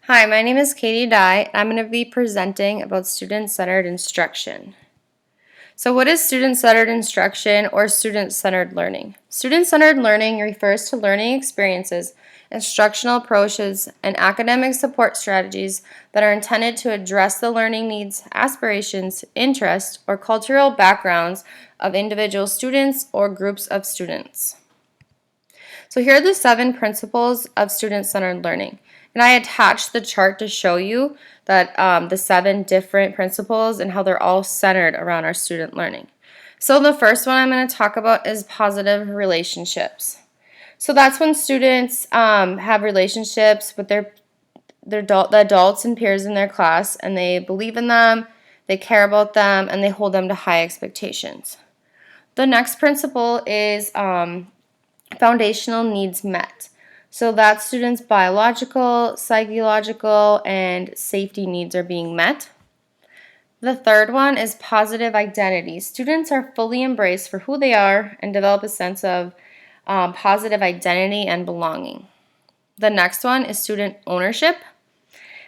Hi, my name is Katie Dye. I'm going to be presenting about student-centered instruction. So what is student-centered instruction or student-centered learning? Student-centered learning refers to learning experiences, instructional approaches, and academic support strategies that are intended to address the learning needs, aspirations, interests, or cultural backgrounds of individual students or groups of students. So here are the 7 principles of student-centered learning. And I attached the chart to show you that the 7 different principles and how they're all centered around our student learning. So the first one I'm going to talk about is positive relationships. So that's when students have relationships with the adults and peers in their class, and they believe in them, they care about them, and they hold them to high expectations. The next principle is foundational needs met. So that students' biological, psychological, and safety needs are being met. The third one is positive identity. Students are fully embraced for who they are and develop a sense of positive identity and belonging. The next one is student ownership.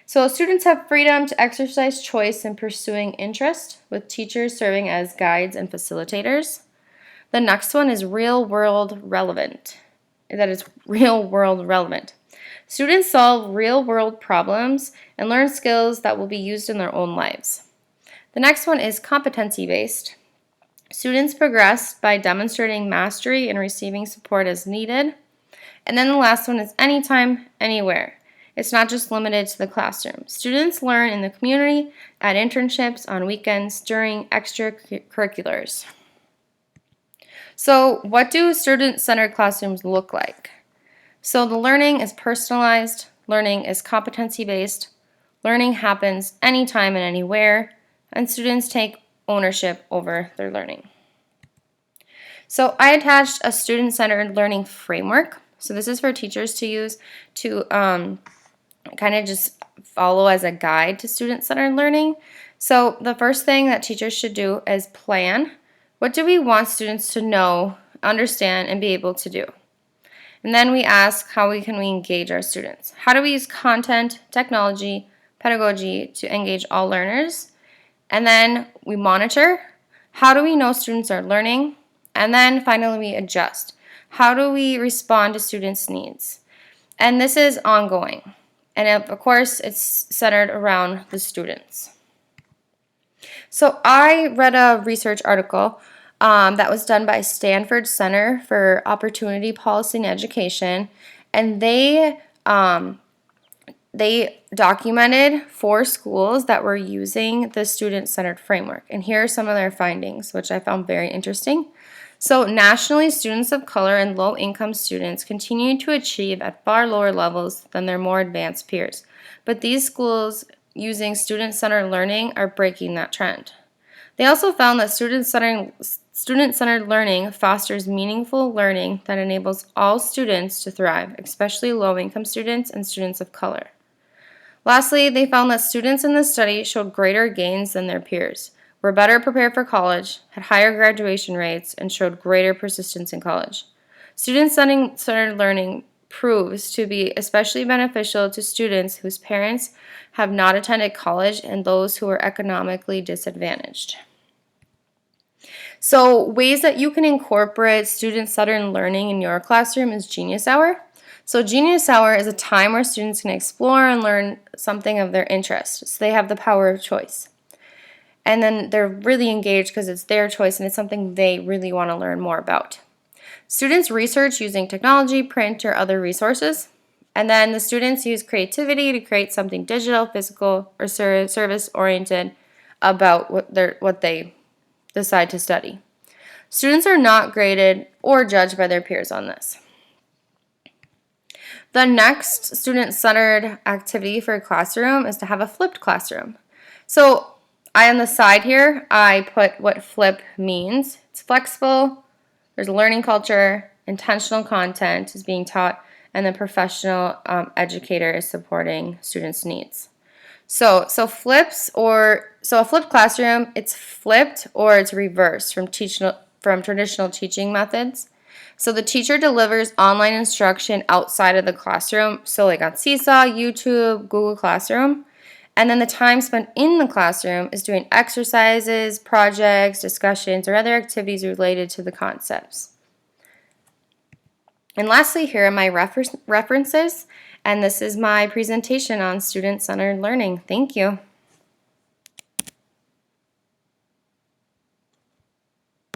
So students have freedom to exercise choice in pursuing interest, with teachers serving as guides and facilitators. The next one is real-world relevant. That is real-world relevant. Students solve real-world problems and learn skills that will be used in their own lives. The next one is competency-based. Students progress by demonstrating mastery and receiving support as needed. And then the last one is anytime, anywhere. It's not just limited to the classroom. Students learn in the community, at internships, on weekends, during extracurriculars. So what do student-centered classrooms look like? So the learning is personalized, learning is competency-based, learning happens anytime and anywhere, and students take ownership over their learning. So I attached a student-centered learning framework. So this is for teachers to use to kind of just follow as a guide to student-centered learning. So the first thing that teachers should do is plan. What do we want students to know, understand, and be able to do? And then we ask how can we engage our students? How do we use content, technology, pedagogy to engage all learners? And then we monitor. How do we know students are learning? And then finally we adjust. How do we respond to students' needs? And this is ongoing. And of course, it's centered around the students. So I read a research article that was done by Stanford Center for Opportunity Policy and Education, and they documented 4 schools that were using the student-centered framework. And here are some of their findings, which I found very interesting. So nationally, students of color and low-income students continue to achieve at far lower levels than their more advanced peers. But these schools using student-centered learning are breaking that trend. They also found that student-centered learning fosters meaningful learning that enables all students to thrive, especially low-income students and students of color. Lastly, they found that students in the study showed greater gains than their peers, were better prepared for college, had higher graduation rates, and showed greater persistence in college. Student-centered learning proves to be especially beneficial to students whose parents have not attended college and those who are economically disadvantaged. So ways that you can incorporate student-centered learning in your classroom is Genius Hour. So Genius Hour is a time where students can explore and learn something of their interest. So they have the power of choice. And then they're really engaged because it's their choice and it's something they really want to learn more about. Students research using technology, print, or other resources. And then the students use creativity to create something digital, physical, or service-oriented about what they decide to study. Students are not graded or judged by their peers on this. The next student-centered activity for a classroom is to have a flipped classroom. So on the side here, I put what flip means. It's flexible, there's a learning culture, intentional content is being taught, and the professional educator is supporting students' needs. So a flipped classroom, it's flipped or it's reversed from traditional teaching methods. So the teacher delivers online instruction outside of the classroom, so like on Seesaw, YouTube, Google Classroom. And then the time spent in the classroom is doing exercises, projects, discussions, or other activities related to the concepts. And lastly, here are my references, and this is my presentation on student-centered learning. Thank you.